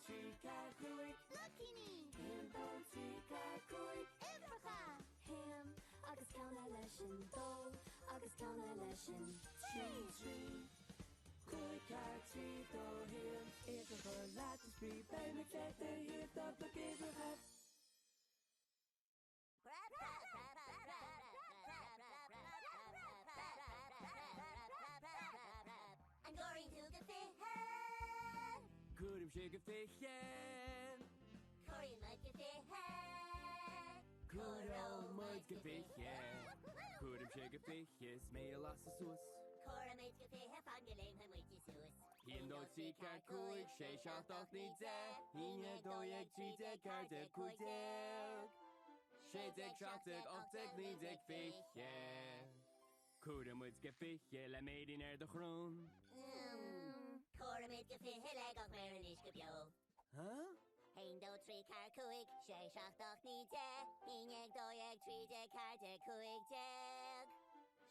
trí car cúig Lucky ní Hindó trí car cúig Ifracha Ham agus ceanna leis an dó agus ceanna leis an trí Cúig car trí dó him Ifracha leat is bí Bei me chéta hir dog le gébrecha I'm going to the fish. Cúrim sé go fichen Corin like a fish. Cúró muid go fiche Cúrim sé go fiche smé las a sús Cora made to fish. Fangalim him with Jesus. Hindó trí car cúig sé seachtach ní de Híine dóag trí de car de cúig sé de seachtach ochtach ní de fiche Cúrim muid go fiche le méidin de chrún Cora made to fish. Leg of Marinish Gabio. Huh? Hindó trí car cúig sé seachtach ní de Híine dóag trí de car de cúig de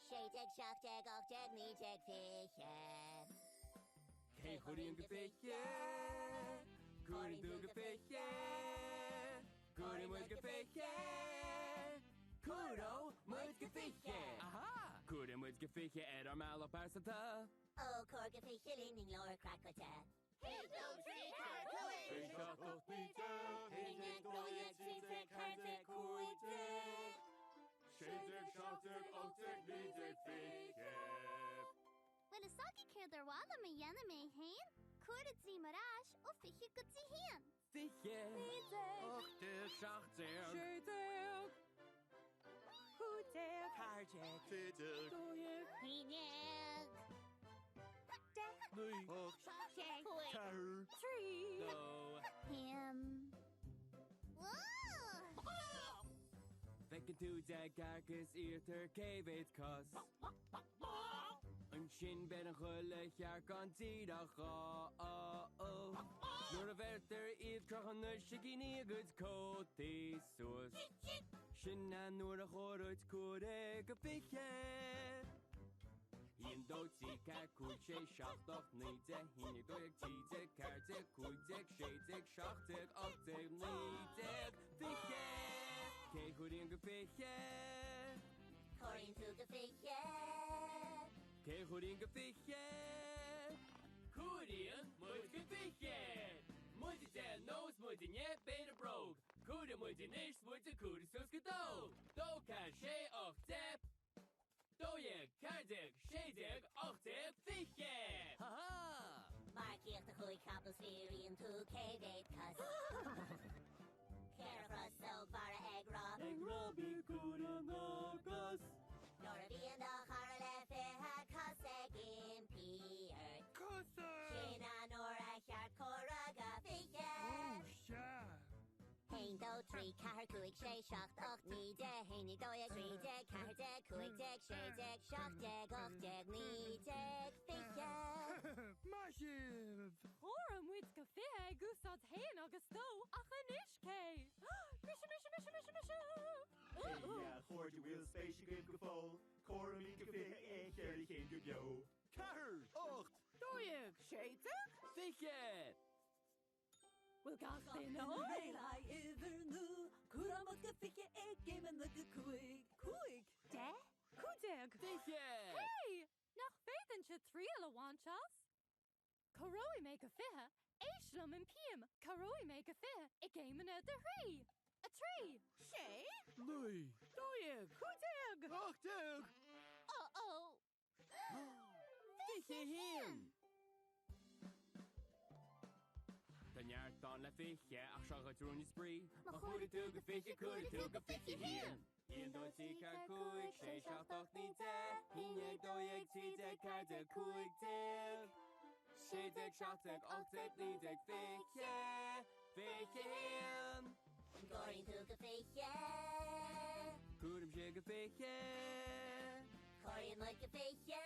sé de seachtach ochtach ní de fiche. Cé chuiríonn go fiche Cúiríonn tú go fiche Cúiríonn muid go fiche Cúró muid go fiche Aha! Cúiríonn muid go fiche ar mála pásata Oh, Corga fish leaning lower crackota. Hindó trí car cúig Sé seachtach ní de Híine dóag trí de car de cúig de sé de seachtach ochtach ní de fiche Well is sagi céir ar bhála me dhéana mé hain, cuairad sí marráis ó fiche go tí hain. Fiche Ochtach seachtach Séideag Cúideag Cairdeag Fideag Dóideag Híine Nui cúig Car Trí Dó Him. Fecinn tú de gargus ítar céhéid cos An sin ben an chuile chear gan tíad a chá Nuair a bheirtar iad crochanna sigíní a gud cótaí suas Sin na nuair a chóirid cuaire go fiche Híon dótí car cúig sé seachtach ní de híine dóag tíide carte cúideag séideag seachtag ochtag nídeag fiche Cé chuiríonn go fiche Corin to the fish. Cé chuiríonn go fiche Cúiríonn muid go fiche Muide de nós muide ne beta brog Cúda muide níos muide cúda sus go dó Dó car sé ochtag Dóag cardeag séideag ochtag fiche Ha-ha! Mark the cúig couples theory and two K-Date cuz. Care across so far egg raw. Ag rabí cúda nágas Nor be in the Harle Fiha Cossack impaired. Shina Nora Shart Coraga Fiche. Sha Hindó trí car cúig sé seachtach ní de Haine dóag trí de car de cúig de sé de seachtag ochtag ní de fiche. Massive Chóra muid go fithe gúsát hain agus dó ach an iscé. Yeah, Chordy Will Space Game go fall Cora me go fit Sherry came to yo Car Ocht Dóideag Séideag Fiche Bhfuil gach nó Réile idir nó Cuaramach go fiche géman le go cúig. Cúig? De? Cúideag Fiche Hey! Nach féidan se tríal a bhainseas? Carói mé go fithe, éislam an piam, carói mé go fithe, I géman de thrí. A trí. Sé? Nui Dóideag Cúideag Ochtag Oh. Fiche híon Tanneart don le fiche ach seach a trúna sprí Má chuirú tú go fiche cuairú tú go fiche híon Híon dótí car cúig sé seachtach ní de Híine dóag tíide car de cúig de séideag seachtag ochtag nídeag fiche Fiche híon Going to the fiche. Cúrim sé go fiche Corin like a fiche.